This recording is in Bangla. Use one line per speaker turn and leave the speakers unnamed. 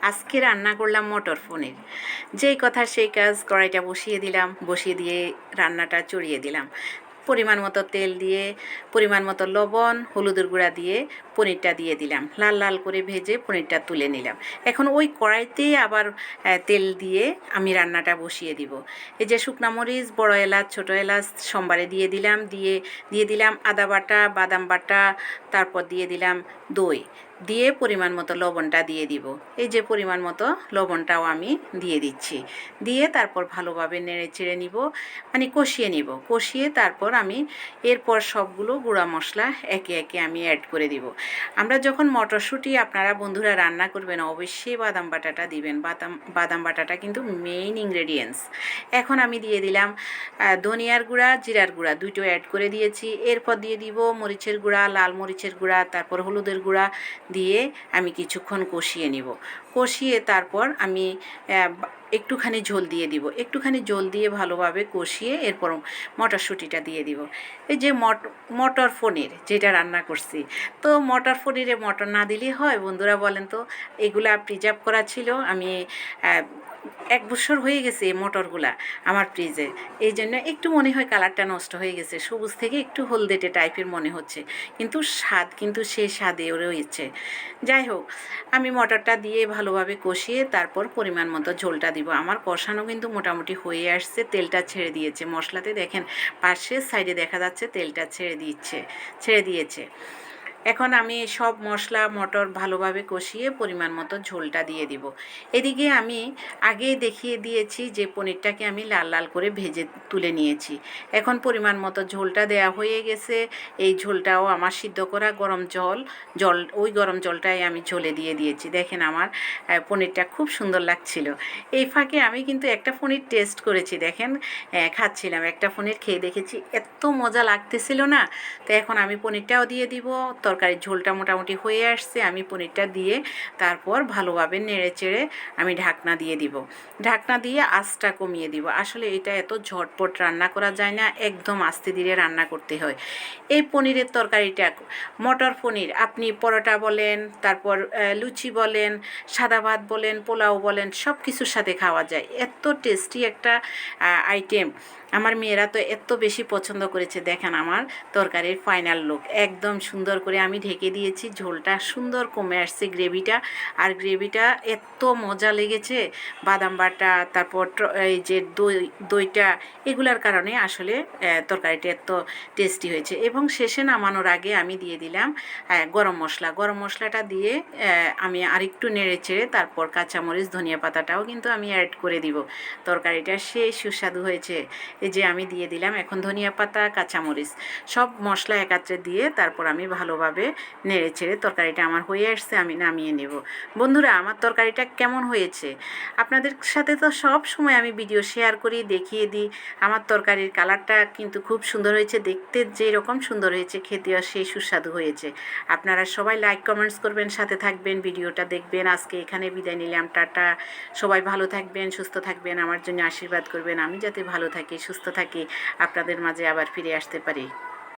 আজকে রান্না করলাম মটর পনির। যেই কথা সেই কাজ, কড়াইটা বসিয়ে দিলাম, বসিয়ে দিয়ে রান্নাটা চড়িয়ে দিলাম। পরিমাণ মতো তেল দিয়ে, পরিমাণ মতো লবণ, হলুদের গুঁড়া দিয়ে পনিরটা দিয়ে দিলাম। লাল লাল করে ভেজে পনিরটা তুলে নিলাম। এখন ওই কড়াইতেই আবার তেল দিয়ে আমি রান্নাটা বসিয়ে দিব। এই যে শুকনা মরিচ, বড় এলাচ, ছোটো এলাচ সোমবারে দিয়ে দিলাম। দিয়ে দিলাম আদা বাটা, বাদাম বাটা, তারপর দিয়ে দিলাম দই, দিয়ে পরিমাণ মতো লবণটা দিয়ে দিব। এই যে পরিমাণ মতো লবণটাও আমি দিয়ে দিচ্ছি। দিয়ে তারপর ভালোভাবে নেড়ে চেড়ে নিব, মানে কষিয়ে নিব। কষিয়ে তারপর আমি এরপর সবগুলো গুঁড়া মশলা একে একে আমি অ্যাড করে দিব। আমরা যখন মটরশুঁটি আপনারা বন্ধুরা রান্না করবেন, অবশ্যই বাদাম বাটাটা দিবেন। বাদাম বাটাটা কিন্তু মেইন ইনগ্রেডিয়েন্টস। এখন আমি দিয়ে দিলাম ধনিয়ার গুঁড়া, জিরার গুঁড়া দুটো অ্যাড করে দিয়েছি। এরপর দিয়ে দিব মরিচের গুঁড়া, লাল মরিচের গুঁড়া, তারপর হলুদের গুঁড়া দিয়ে আমি কিছুক্ষণ কষিয়ে নিব। কষিয়ে তারপর আমি একটুখানি ঝোল দিয়ে দিব। একটুখানি ঝোল দিয়ে ভালোভাবে কষিয়ে এরপর মটরশুঁটিটা দিয়ে দিব। এই যে মটর পনির যেটা রান্না করছি, তো মটর পনিরে মটর না দিলেই হয় বন্ধুরা, বলেন তো? এগুলা প্রিজার্ভ করা ছিল। আমি 1 বছর হয়ে গেছে এই মটরগুলা আমার ফ্রিজে। এই জন্য একটু মনে হয় কালারটা নষ্ট হয়ে গেছে, সবুজ থেকে একটু হলদেটে টাইপের মনে হচ্ছে, কিন্তু স্বাদ কিন্তু সে স্বাদেও রয়েছে। যাই হোক, আমি মটরটা দিয়ে ভালোভাবে কষিয়ে তারপর পরিমাণ মতো ঝোলটা দিব। আমার কষানো কিন্তু মোটামুটি হয়ে আসছে, তেলটা ছেড়ে দিয়েছে মশলাতে। দেখেন পাশের সাইডে দেখা যাচ্ছে তেলটা ছেড়ে দিয়েছে। এখন আমি সব মশলা মটর ভালোভাবে কষিয়ে পরিমাণ মতো ঝোলটা দিয়ে দিব। এদিকে আমি আগেই দেখিয়ে দিয়েছি যে পনিরটাকে আমি লাল লাল করে ভেজে তুলে নিয়েছি। এখন পরিমাণ মতো ঝোলটা দেয়া হয়ে গেছে। এই ঝোলটাও আমার সিদ্ধ করা গরম জল ওই গরম জলটাই আমি ঝোলে দিয়ে দিয়েছি। দেখেন আমার পনিরটা খুব সুন্দর লাগছিল। এই ফাঁকে আমি কিন্তু একটা পনির টেস্ট করেছি। দেখেন খাচ্ছিলাম, একটা পনির খেয়ে দেখেছি, এত মজা লাগতেছিল না। তো এখন আমি পনিরটাও দিয়ে দিব। তরকারির ঝোলটা মোটামুটি হয়ে আসছে। আমি পনিরটা দিয়ে তারপর ভালোভাবে নেড়ে চেড়ে আমি ঢাকনা দিয়ে দিব। ঢাকনা দিয়ে আঁচটা কমিয়ে দিব। আসলে এটা এত ঝটপট রান্না করা যায় না, একদম আস্তে ধীরে রান্না করতে হয়। এই পনিরের তরকারিটা, মটর পনির, আপনি পরোটা বলেন, তারপর লুচি বলেন, সাদা ভাত বলেন, পোলাও বলেন, সব কিছুর সাথে খাওয়া যায়। এত টেস্টি একটা আইটেম। আমার মেয়েরা তো এত বেশি পছন্দ করেছে। দেখেন আমার তরকারির ফাইনাল লুক একদম সুন্দর করে আমি ঢেকে দিয়েছি। ঝোলটা সুন্দর কমে আসছে গ্রেভিটা, আর গ্রেভিটা এত মজা লেগেছে। বাদাম বাটা, তারপর এই যে দইটা, এগুলার কারণে আসলে তরকারিটা এত টেস্টি হয়েছে। এবং শেষে নামানোর আগে আমি দিয়ে দিলাম গরম মশলাটা দিয়ে আমি আরেকটু নেড়ে চেড়ে তারপর কাঁচামরিচ, ধনিয়া পাতাটাও কিন্তু আমি অ্যাড করে দিব। তরকারিটা সেই সুস্বাদু হয়েছে। এই যে আমি দিয়ে দিলাম এখন ধনিয়া পাতা, কাঁচামরিচ, সব মশলা একাত্রে দিয়ে তারপর আমি ভালোভাবে নেড়ে চেড়ে তরকারিটা আমার হয়ে আসছে, আমি নামিয়ে নেব। বন্ধুরা, আমার তরকারিটা কেমন হয়েছে? আপনাদের সাথে তো সব সময় আমি ভিডিও শেয়ার করি, দেখিয়ে দিই। আমার তরকারির কালারটা কিন্তু খুব সুন্দর হয়েছে, দেখতে যেরকম সুন্দর হয়েছে খেতেও সেই সুস্বাদু হয়েছে। আপনারা সবাই লাইক কমেন্টস করবেন, সাথে থাকবেন, ভিডিওটা দেখবেন। আজকে এখানে বিদায় নিলাম, টাটা। সবাই ভালো থাকবেন, সুস্থ থাকবেন, আমার জন্য আশীর্বাদ করবেন, আমি যাতে ভালো থাকি, সুস্থ থাকি, আপনাদের মাঝে আবার ফিরে আসতে পারি।